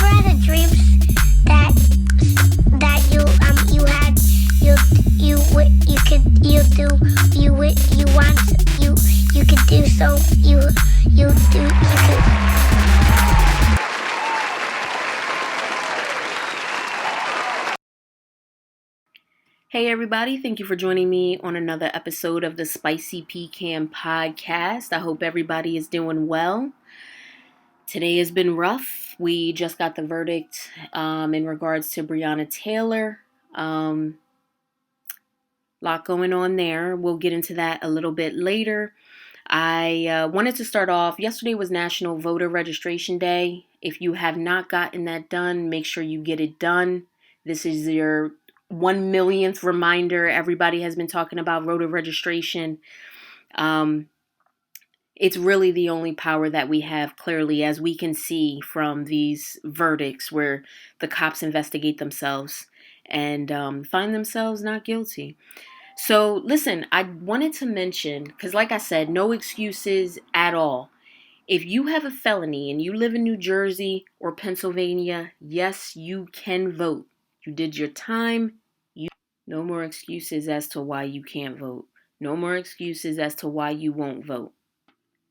ever had a dream that you had you could you do you want you could do so you could. Hey everybody, thank you for joining me on another episode of the Spicy Pecan Podcast. I hope everybody is doing well. Today has been rough. We just got the verdict in regards to Breonna Taylor. Lot going on there. We'll get into that a little bit later. I wanted to start off. Yesterday was National Voter Registration Day. If you have not gotten that done, make sure you get it done. This is your 1 millionth reminder. Everybody has been talking about voter registration. It's really the only power that we have, clearly, as we can see from these verdicts where the cops investigate themselves and find themselves not guilty. So listen, I wanted to mention, because like I said, no excuses at all. If you have a felony and you live in New Jersey or Pennsylvania, yes, you can vote. You did your time. No more excuses as to why you can't vote. No more excuses as to why you won't vote.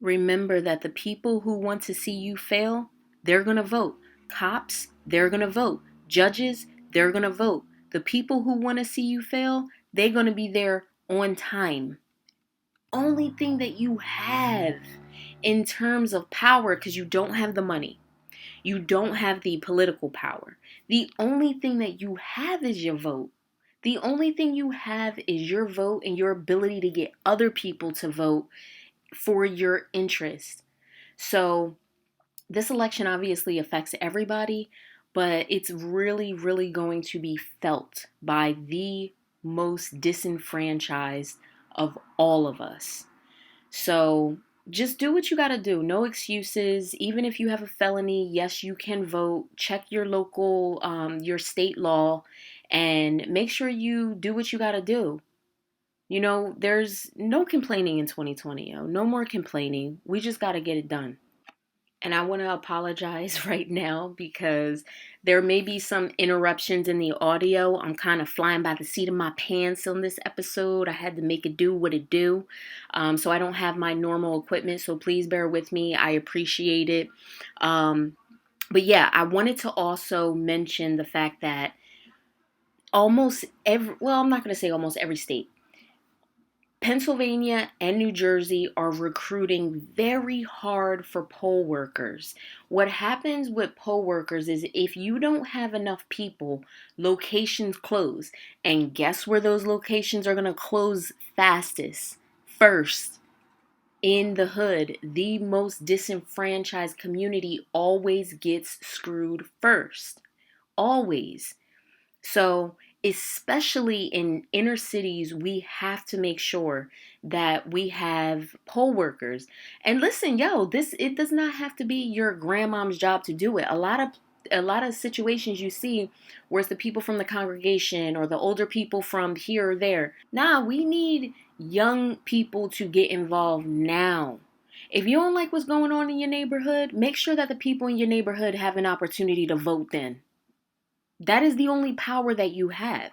Remember that the people who want to see you fail, they're going to vote. Cops, they're going to vote. Judges, they're going to vote. The people who want to see you fail, they're going to be there on time. Only thing that you have in terms of power, because you don't have the money, you don't have the political power. The only thing that you have is your vote. The only thing you have is your vote and your ability to get other people to vote for your interest. So this election obviously affects everybody, but it's really, really going to be felt by the most disenfranchised of all of us. So just do what you got to do. No excuses. Even if you have a felony, yes, you can vote. Check your local, your state law, and make sure you do what you got to do. You know, there's no complaining in 2020, yo. No more complaining. We just got to get it done. And I want to apologize right now because there may be some interruptions in the audio. I'm kind of flying by the seat of my pants on this episode. I had to make it do what it do. So I don't have my normal equipment. So please bear with me. I appreciate it. But yeah, I wanted to also mention the fact that I'm not going to say almost every state. Pennsylvania and New Jersey are recruiting very hard for poll workers. What happens with poll workers is if you don't have enough people, locations close. And guess where those locations are going to close fastest? First, in the hood. The most disenfranchised community always gets screwed first. Always. So especially in inner cities, we have to make sure that we have poll workers. And listen, it does not have to be your grandmom's job to do it. A lot of situations you see where it's the people from the congregation or the older people from here or there. Nah, we need young people to get involved now. If you don't like what's going on in your neighborhood, make sure that the people in your neighborhood have an opportunity to vote then. That is the only power that you have.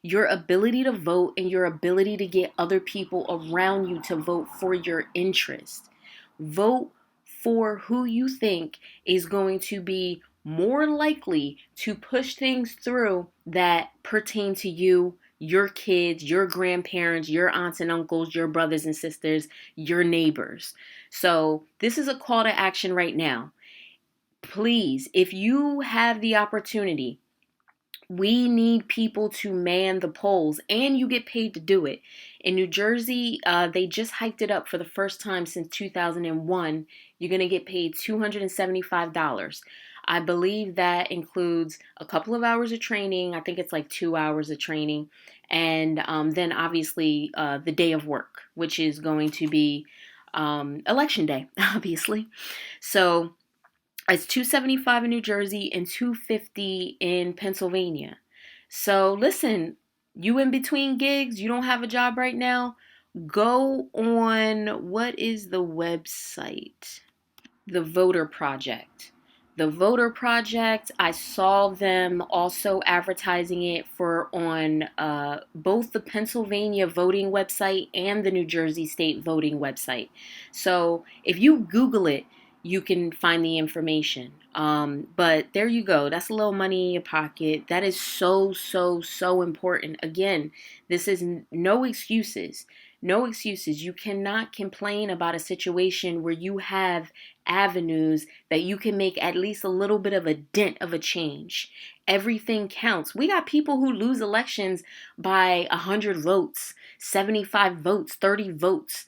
Your ability to vote and your ability to get other people around you to vote for your interest. Vote for who you think is going to be more likely to push things through that pertain to you, your kids, your grandparents, your aunts and uncles, your brothers and sisters, your neighbors. So this is a call to action right now. Please, if you have the opportunity, we need people to man the polls, and you get paid to do it. In New Jersey, they just hiked it up for the first time since 2001. You're going to get paid $275. I believe that includes a couple of hours of training. I think it's like 2 hours of training. And then obviously the day of work, which is going to be election day, obviously. So it's $275 in New Jersey and $250 in Pennsylvania. So listen, you in between gigs, you don't have a job right now, go on, what is the website? The Voter Project. the voter project, I saw them also advertising it for on both the Pennsylvania voting website and the New Jersey state voting website. So if you Google it, you can find the information. But there you go. That's a little money in your pocket. That is so, so, so important. Again, this is no excuses. No excuses. You cannot complain about a situation where you have avenues that you can make at least a little bit of a dent of a change. Everything counts. We got people who lose elections by 100 votes, 75 votes, 30 votes.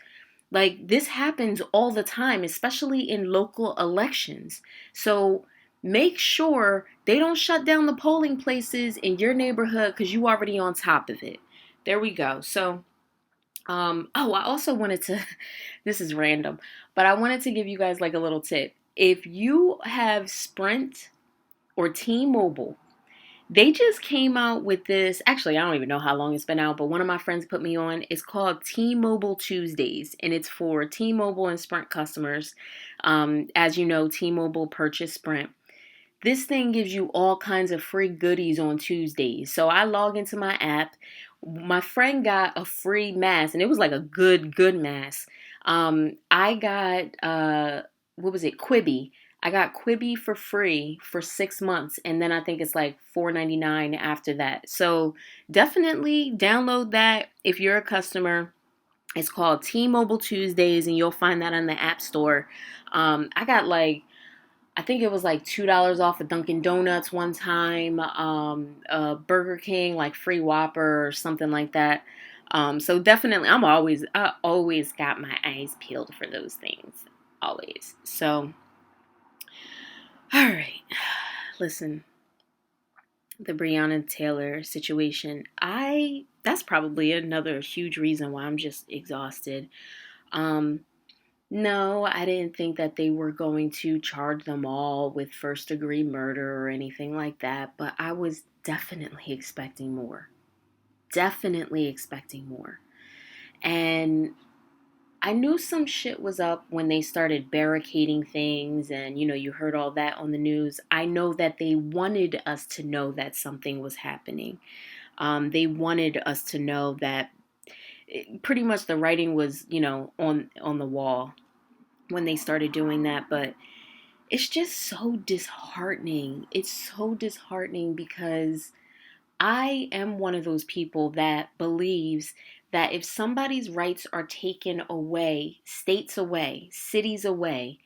Like, this happens all the time, especially in local elections. So make sure they don't shut down the polling places in your neighborhood because you already on top of it. There we go. So, I also wanted to, this is random, but I wanted to give you guys like a little tip. If you have Sprint or T-Mobile, they just came out with this. Actually, I don't even know how long it's been out, but one of my friends put me on. It's called T-Mobile Tuesdays, and it's for T-Mobile and Sprint customers. As you know, T-Mobile purchased Sprint. This thing gives you all kinds of free goodies on Tuesdays. So I log into my app. My friend got a free mask, and it was like a good mask. I got, what was it, Quibi. I got Quibi for free for 6 months, and then I think it's like $4.99 after that. So definitely download that if you're a customer. It's called T-Mobile Tuesdays, and you'll find that on the App Store. I got like, I think it was like $2 off of Dunkin' Donuts one time, Burger King, like free Whopper or something like that. So definitely, I always got my eyes peeled for those things, always. So, all right, listen, the Breonna Taylor situation, that's probably another huge reason why I'm just exhausted. No, I didn't think that they were going to charge them all with first degree murder or anything like that, but I was definitely expecting more. Definitely expecting more. And I knew some shit was up when they started barricading things and, you heard all that on the news. I know that they wanted us to know that something was happening. They wanted us to know that pretty much the writing was, on the wall when they started doing that. But it's just so disheartening. It's so disheartening because I am one of those people that believes that if somebody's rights are taken away, states away, cities away,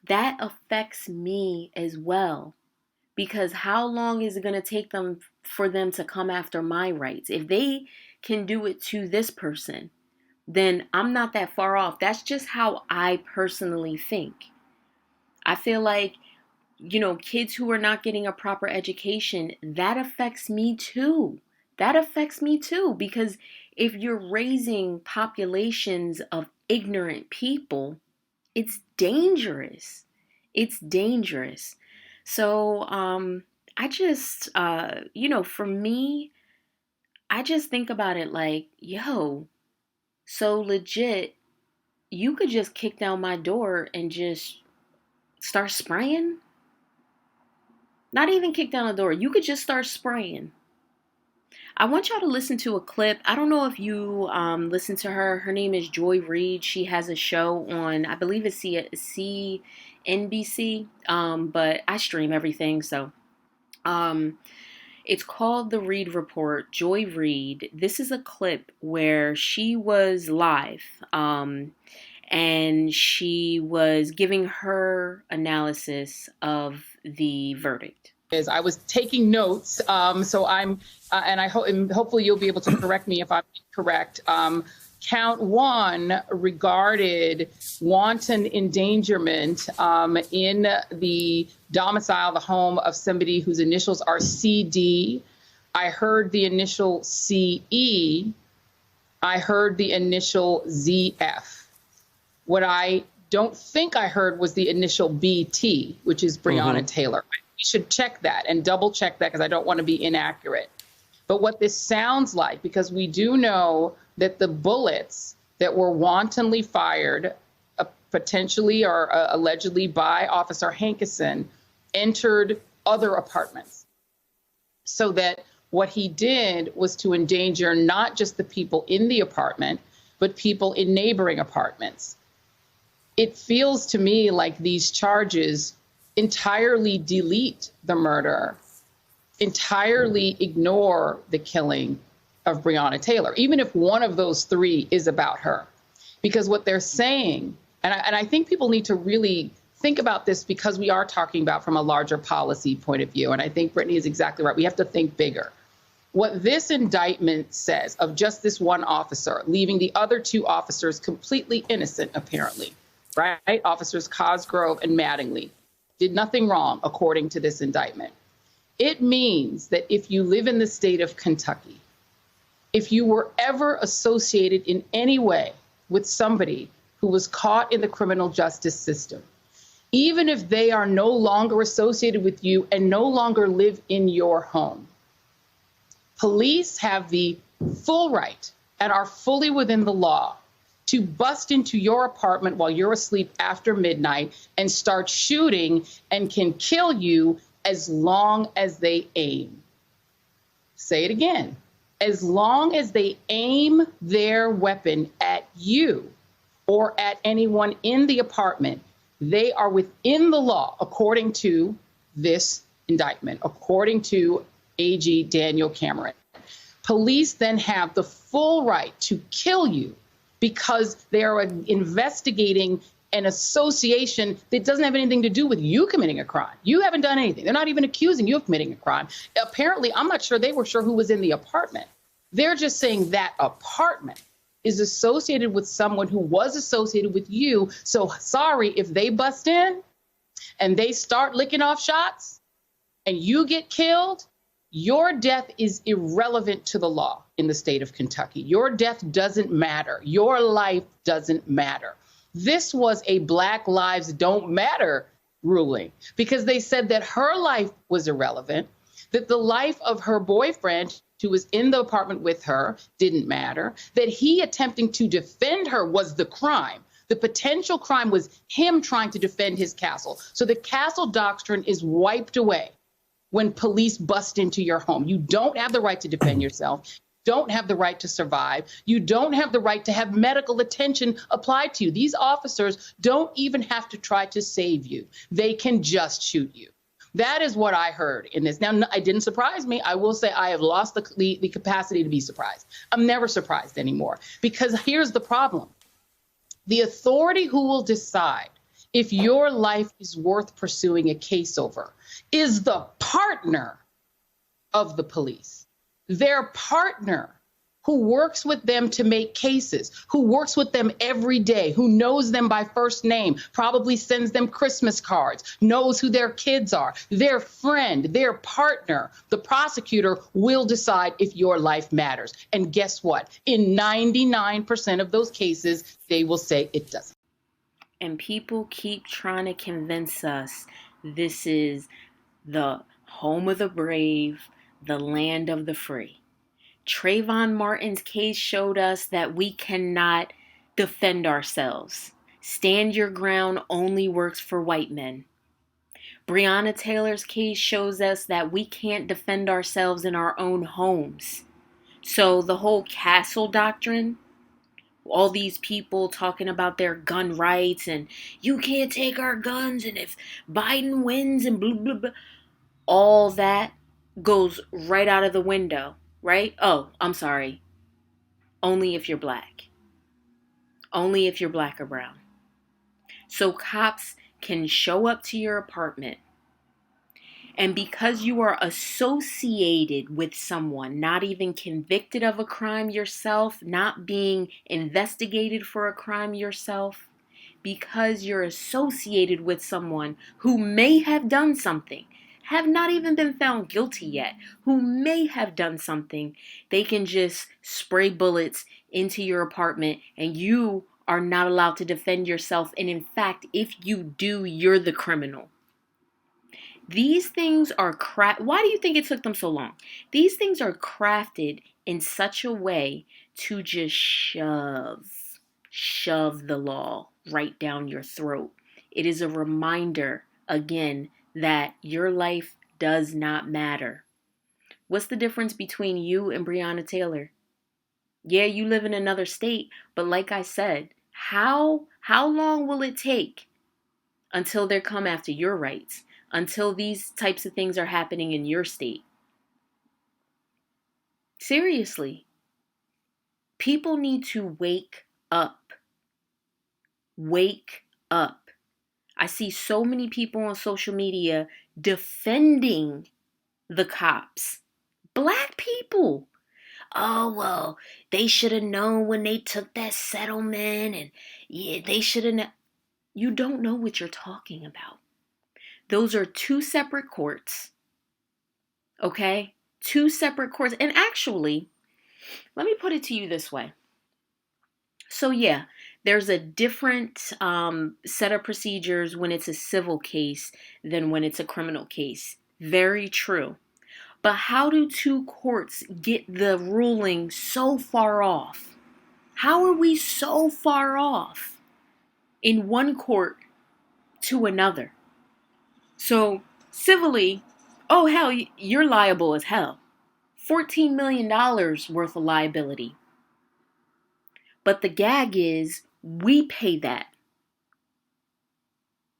that affects me as well. Because how long is it going to take them for them to come after my rights? If they can do it to this person, then I'm not that far off. That's just how I personally think. I feel like, kids who are not getting a proper education, that affects me too. That affects me too, because if you're raising populations of ignorant people, it's dangerous. It's dangerous. So, I just, for me, I just think about it like, yo, so legit, you could just kick down my door and just start spraying. Not even kick down the door. You could just start spraying. I want y'all to listen to a clip. I don't know if you listen to her. Her name is Joy Reid. She has a show on, I believe it's CNBC, but I stream everything. So it's called The Reid Report. Joy Reid. This is a clip where she was live. And she was giving her analysis of the verdict. I was taking notes, so I'm, and hopefully you'll be able to correct me if I'm incorrect. Count one regarded wanton endangerment in the domicile, the home of somebody whose initials are CD. I heard the initial CE. I heard the initial ZF. What I don't think I heard was the initial BT, which is Breonna Taylor. We should check that and double check that because I don't want to be inaccurate. But what this sounds like, because we do know that the bullets that were wantonly fired, potentially or allegedly by Officer Hankison, entered other apartments. So that what he did was to endanger not just the people in the apartment, but people in neighboring apartments. It feels to me like these charges entirely delete the murder, entirely ignore the killing of Breonna Taylor, even if one of those three is about her. Because what they're saying, and I think people need to really think about this, because we are talking about from a larger policy point of view. And I think Brittany is exactly right. We have to think bigger. What this indictment says of just this one officer, leaving the other two officers completely innocent, apparently, right? Officers Cosgrove and Mattingly did nothing wrong, according to this indictment. It means that if you live in the state of Kentucky, if you were ever associated in any way with somebody who was caught in the criminal justice system, even if they are no longer associated with you and no longer live in your home, police have the full right and are fully within the law to bust into your apartment while you're asleep after midnight and start shooting, and can kill you as long as they aim. Say it again. As long as they aim their weapon at you or at anyone in the apartment, they are within the law, according to this indictment, according to AG Daniel Cameron. Police then have the full right to kill you because they are investigating an association that doesn't have anything to do with you committing a crime. You haven't done anything. They're not even accusing you of committing a crime. Apparently, I'm not sure they were sure who was in the apartment. They're just saying that apartment is associated with someone who was associated with you. So sorry, if they bust in and they start licking off shots and you get killed, your death is irrelevant to the law in the state of Kentucky. Your death doesn't matter. Your life doesn't matter. This was a Black Lives Don't Matter ruling, because they said that her life was irrelevant, that the life of her boyfriend who was in the apartment with her didn't matter, that he attempting to defend her was the crime. The potential crime was him trying to defend his castle. So the castle doctrine is wiped away when police bust into your home. You don't have the right to defend yourself. Don't have the right to survive. You don't have the right to have medical attention applied to you. These officers don't even have to try to save you. They can just shoot you. That is what I heard in this. Now, it didn't surprise me. I will say I have lost the capacity to be surprised. I'm never surprised anymore, because here's the problem. The authority who will decide if your life is worth pursuing a case over is the partner of the police. Their partner who works with them to make cases, who works with them every day, who knows them by first name, probably sends them Christmas cards, knows who their kids are, their friend, their partner. The prosecutor will decide if your life matters. And guess what? In 99% of those cases, they will say it doesn't. And people keep trying to convince us this is the home of the brave, the land of the free. Trayvon Martin's case showed us that we cannot defend ourselves. Stand your ground only works for white men. Breonna Taylor's case shows us that we can't defend ourselves in our own homes. So the whole castle doctrine, all these people talking about their gun rights and you can't take our guns, and if Biden wins and blah, blah, blah, all that goes right out of the window. Right? Oh, I'm sorry. Only if you're black. Only if you're black or brown. So cops can show up to your apartment, and because you are associated with someone, not even convicted of a crime yourself, not being investigated for a crime yourself, because you're associated with someone who may have done something, have not even been found guilty yet, who may have done something, they can just spray bullets into your apartment and you are not allowed to defend yourself. And in fact, if you do, you're the criminal. These things are Why do you think it took them so long? These things are crafted in such a way to just shove the law right down your throat. It is a reminder, again, that your life does not matter. What's the difference between you and Breonna Taylor? Yeah, you live in another state, but like I said, how long will it take until they come after your rights? Until these types of things are happening in your state? Seriously. People need to wake up. Wake up. I see so many people on social media defending the cops. Black people. Oh, well, they should have known when they took that settlement, and yeah, they should have. You don't know what you're talking about. Those are two separate courts. Okay? Two separate courts. And actually, let me put it to you this way. So yeah, there's a different set of procedures when it's a civil case than when it's a criminal case. Very true. But how do two courts get the ruling so far off? How are we so far off in one court to another? So civilly, oh hell, you're liable as hell. $14 million worth of liability. But the gag is, we pay that.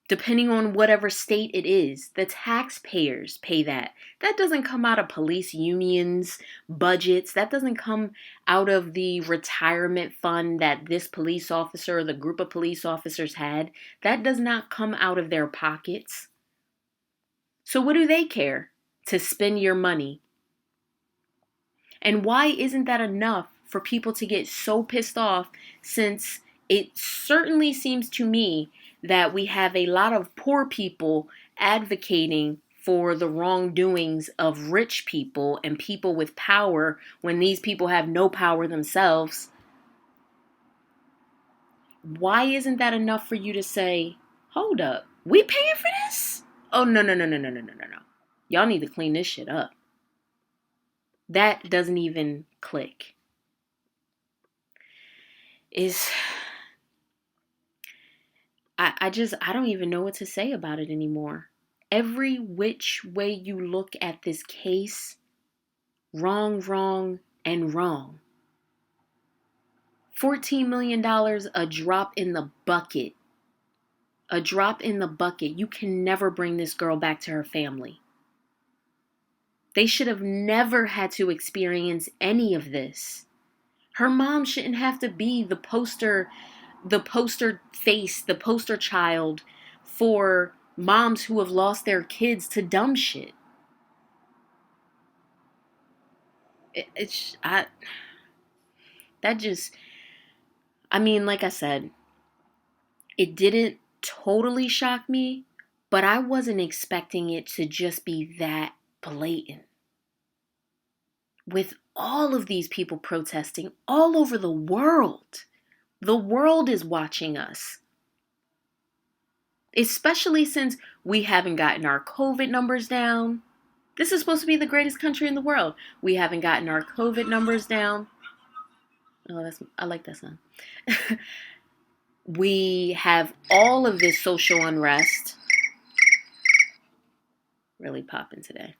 Depending on whatever state it is, the taxpayers pay that. That doesn't come out of police unions' budgets. That doesn't come out of the retirement fund that this police officer or the group of police officers had. That does not come out of their pockets. So what do they care to spend your money? And why isn't that enough for people to get so pissed off, since it certainly seems to me that we have a lot of poor people advocating for the wrongdoings of rich people and people with power when these people have no power themselves? Why isn't that enough for you to say, hold up, we paying for this? Oh, no. Y'all need to clean this shit up. That doesn't even click. I don't even know what to say about it anymore. Every which way you look at this case, wrong, and wrong. $14 million, a drop in the bucket. A drop in the bucket. You can never bring this girl back to her family. They should have never had to experience any of this. Her mom shouldn't have to be the poster face, the poster child for moms who have lost their kids to dumb shit. Like I said, it didn't totally shock me, but I wasn't expecting it to just be that blatant. With all of these people protesting all over the world. The world is watching us. Especially since we haven't gotten our COVID numbers down. This is supposed to be the greatest country in the world. We haven't gotten our COVID numbers down. Oh, I like that song. We have all of this social unrest. Really popping today.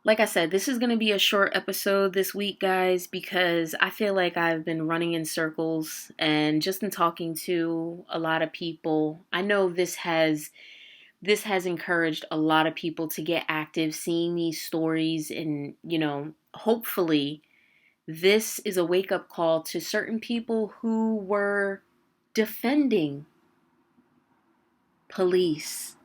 Like I said, this is going to be a short episode this week, guys, because I feel like I've been running in circles and just in talking to a lot of people. I know this has encouraged a lot of people to get active, seeing these stories, and, hopefully this is a wake-up call to certain people who were defending police.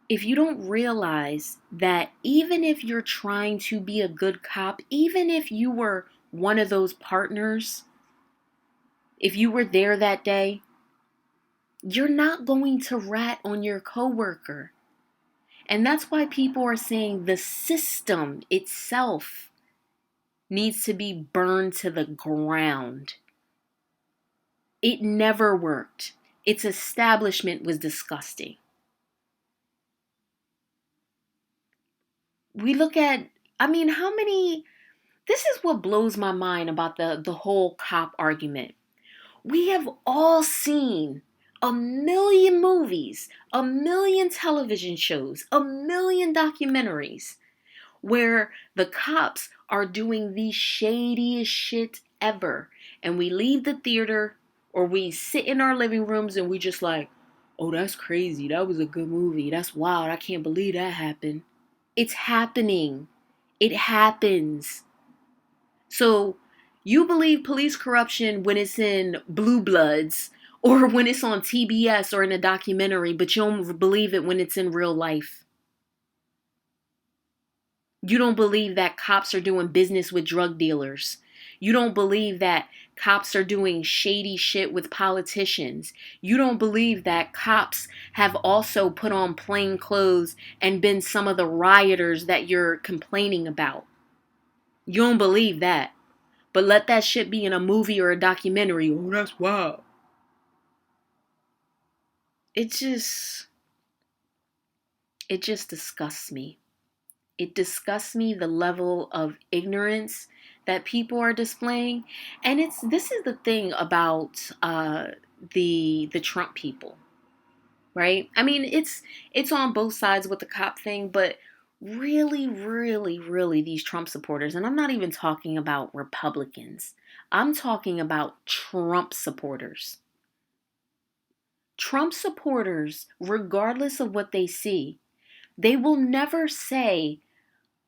If you don't realize that even if you're trying to be a good cop, even if you were one of those partners, if you were there that day, you're not going to rat on your coworker. And that's why people are saying the system itself needs to be burned to the ground. It never worked. Its establishment was disgusting. We look at, this is what blows my mind about the whole cop argument. We have all seen A million movies, a million television shows, a million documentaries where the cops are doing the shadiest shit ever. And we leave the theater or we sit in our living rooms and we just like, oh, that's crazy. That was a good movie. That's wild. I can't believe that happened. It's happening. It happens. So you believe police corruption when it's in Blue Bloods or when it's on TBS or in a documentary, but you don't believe it when it's in real life. You don't believe that cops are doing business with drug dealers. You don't believe that cops are doing shady shit with politicians. You don't believe that cops have also put on plain clothes and been some of the rioters that you're complaining about. You don't believe that. But let that shit be in a movie or a documentary. Oh, that's wild. It just disgusts me. It disgusts me the level of ignorance that people are displaying. And this is the thing about the Trump people, right? I mean, it's on both sides with the cop thing, but really, really, really these Trump supporters, and I'm not even talking about Republicans. I'm talking about Trump supporters. Trump supporters, regardless of what they see, they will never say,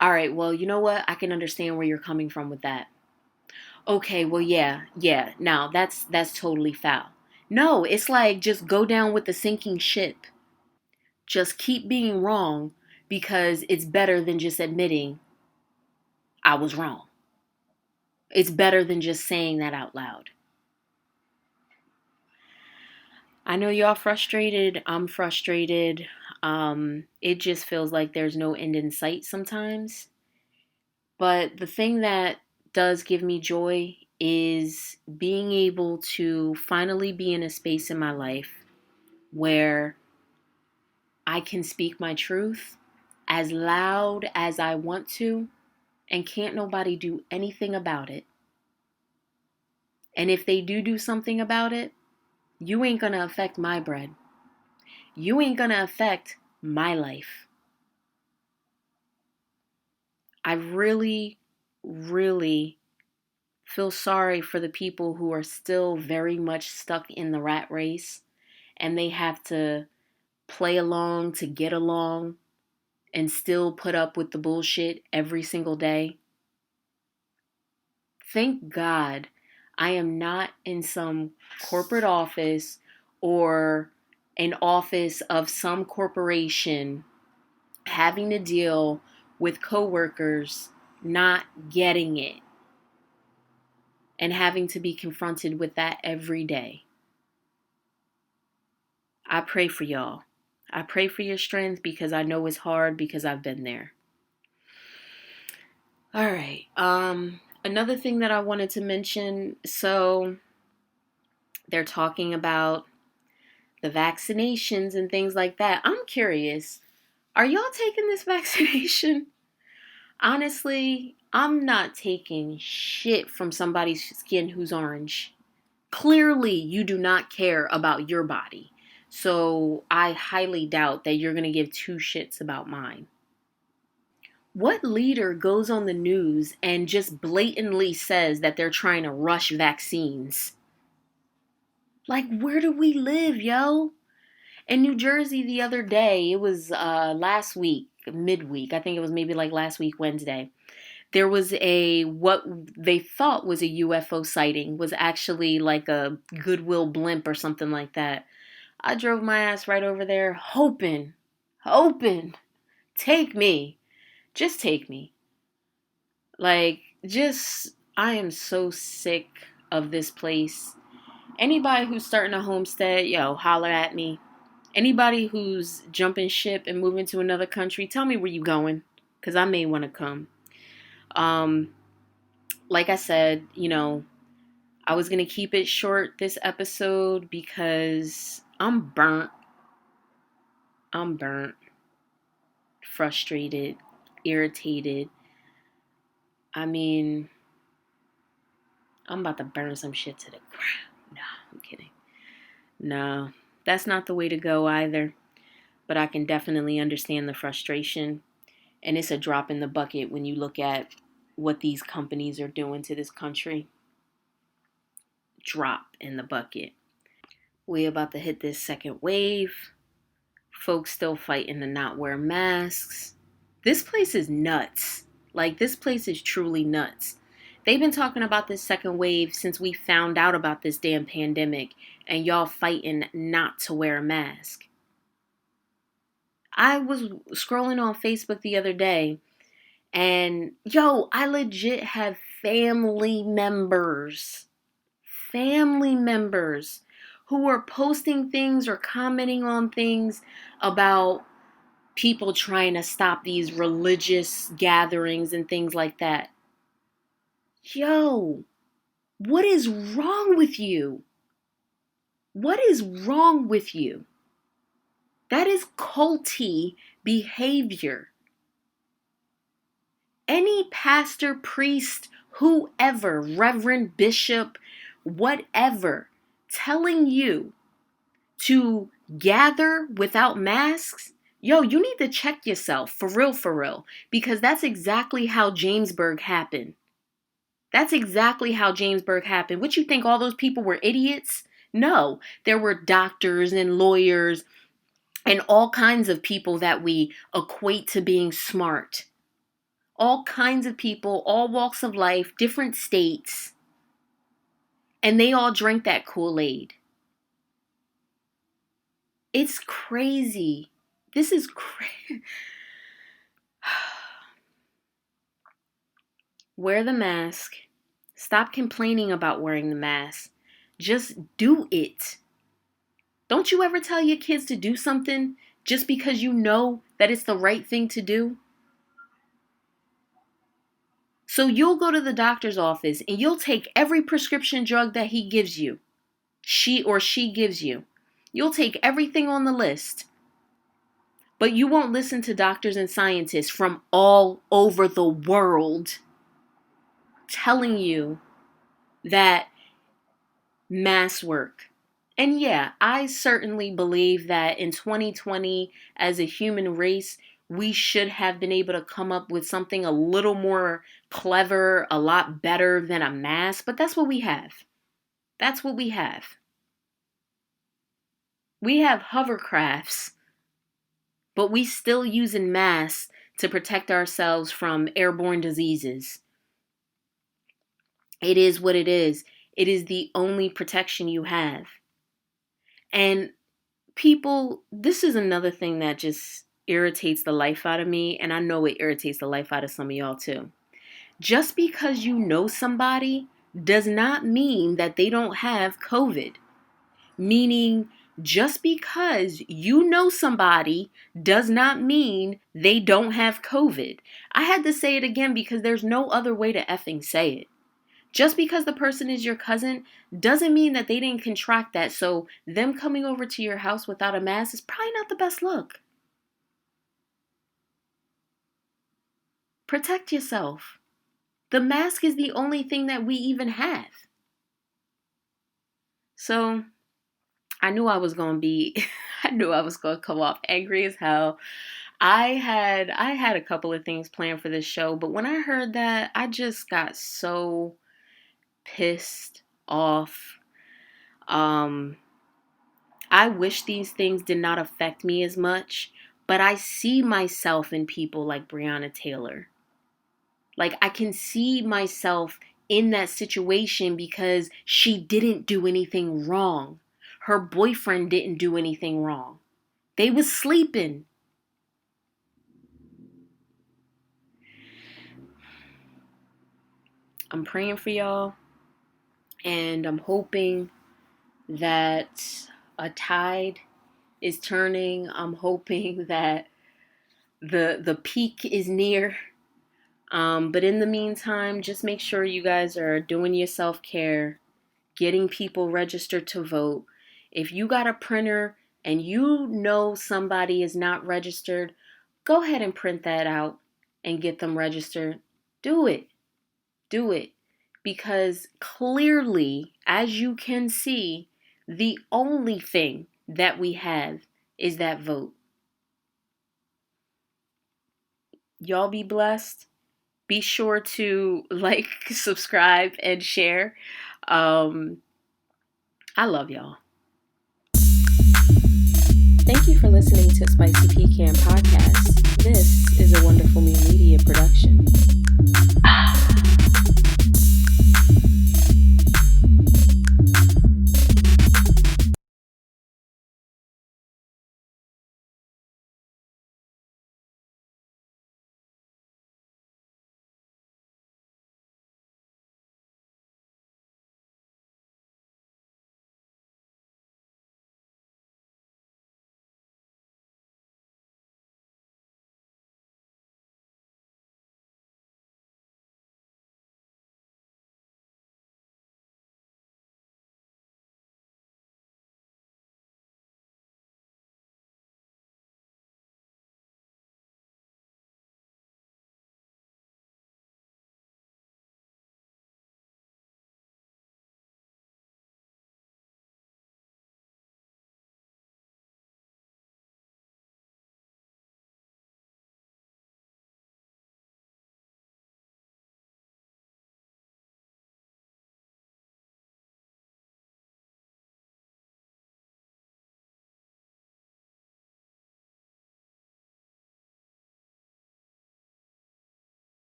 all right, well, you know what? I can understand where you're coming from with that. Okay, well, yeah. Now, that's totally foul. No, it's like just go down with the sinking ship. Just keep being wrong because it's better than just admitting I was wrong. It's better than just saying that out loud. I know y'all frustrated. I'm frustrated. It just feels like there's no end in sight sometimes. But the thing that does give me joy is being able to finally be in a space in my life where I can speak my truth as loud as I want to, and can't nobody do anything about it. And if they do something about it, you ain't gonna affect my bread. You ain't gonna affect my life. I really, really feel sorry for the people who are still very much stuck in the rat race and they have to play along to get along and still put up with the bullshit every single day. Thank God I am not in some corporate office or an office of some corporation having to deal with coworkers not getting it and having to be confronted with that every day. I pray for y'all. I pray for your strength because I know it's hard because I've been there. All right. Another thing that I wanted to mention. So they're talking about the vaccinations and things like that. I'm curious. Are y'all taking this vaccination? Honestly, I'm not taking shit from somebody's skin who's orange. Clearly, you do not care about your body. So I highly doubt that you're going to give two shits about mine. What leader goes on the news and just blatantly says that they're trying to rush vaccines? Like, where do we live, yo? In New Jersey the other day, it was last week, midweek, I think it was maybe like last week, Wednesday. There was what they thought was a UFO sighting was actually like a Goodwill blimp or something like that. I drove my ass right over there hoping, take me, just take me. Like, I am so sick of this place. Anybody who's starting a homestead, yo, holler at me. Anybody who's jumping ship and moving to another country, tell me where you going, because I may want to come. Like I said, I was going to keep it short this episode because I'm burnt. Frustrated, irritated. I mean, I'm about to burn some shit to the ground. No, I'm kidding. No. That's not the way to go either. But I can definitely understand the frustration. And it's a drop in the bucket when you look at what these companies are doing to this country. Drop in the bucket. We're about to hit this second wave. Folks still fighting to not wear masks. This place is nuts. Like, this place is truly nuts. They've been talking about this second wave since we found out about this damn pandemic, and y'all fighting not to wear a mask. I was scrolling on Facebook the other day, and I legit have family members who are posting things or commenting on things about people trying to stop these religious gatherings and things like that. What is wrong with you? What is wrong with you? That is culty behavior. Any pastor, priest, whoever, reverend, bishop, whatever, telling you to gather without masks, you need to check yourself, for real, because that's exactly how Jamesburg happened. What you think, all those people were idiots? No, there were doctors and lawyers and all kinds of people that we equate to being smart. All kinds of people, all walks of life, different states. And they all drank that Kool-Aid. It's crazy. This is crazy. Wear the mask. Stop complaining about wearing the mask. Just do it. Don't you ever tell your kids to do something just because you know that it's the right thing to do? So you'll go to the doctor's office and you'll take every prescription drug that he gives you. She gives you. You'll take everything on the list. But you won't listen to doctors and scientists from all over the world telling you that masks work. And yeah, I certainly believe that in 2020, as a human race, we should have been able to come up with something a little more clever, a lot better than a mask. But that's what we have. We have hovercrafts, but we still using masks to protect ourselves from airborne diseases. It is what it is. It is the only protection you have. And people, this is another thing that just irritates the life out of me, and I know it irritates the life out of some of y'all too. Just because you know somebody does not mean that they don't have COVID. Meaning, just because you know somebody does not mean they don't have COVID. I had to say it again because there's no other way to effing say it. Just because the person is your cousin doesn't mean that they didn't contract that. So them coming over to your house without a mask is probably not the best look. Protect yourself. The mask is the only thing that we even have. So I knew I was going to come off angry as hell. I had a couple of things planned for this show, but when I heard that, I just got so pissed off. I wish these things did not affect me as much, but I see myself in people like Breonna Taylor. Like, I can see myself in that situation because she didn't do anything wrong. Her boyfriend didn't do anything wrong. They was sleeping. I'm praying for y'all, and I'm hoping that a tide is turning. I'm hoping that the peak is near. But in the meantime, just make sure you guys are doing your self-care, getting people registered to vote. If you got a printer and you know somebody is not registered, go ahead and print that out and get them registered. Do it. Because clearly, as you can see, the only thing that we have is that vote. Y'all be blessed. Be sure to like, subscribe, and share. I love y'all. Thank you for listening to Spicy Pecan Podcast. This is a Wonderful Me Media production.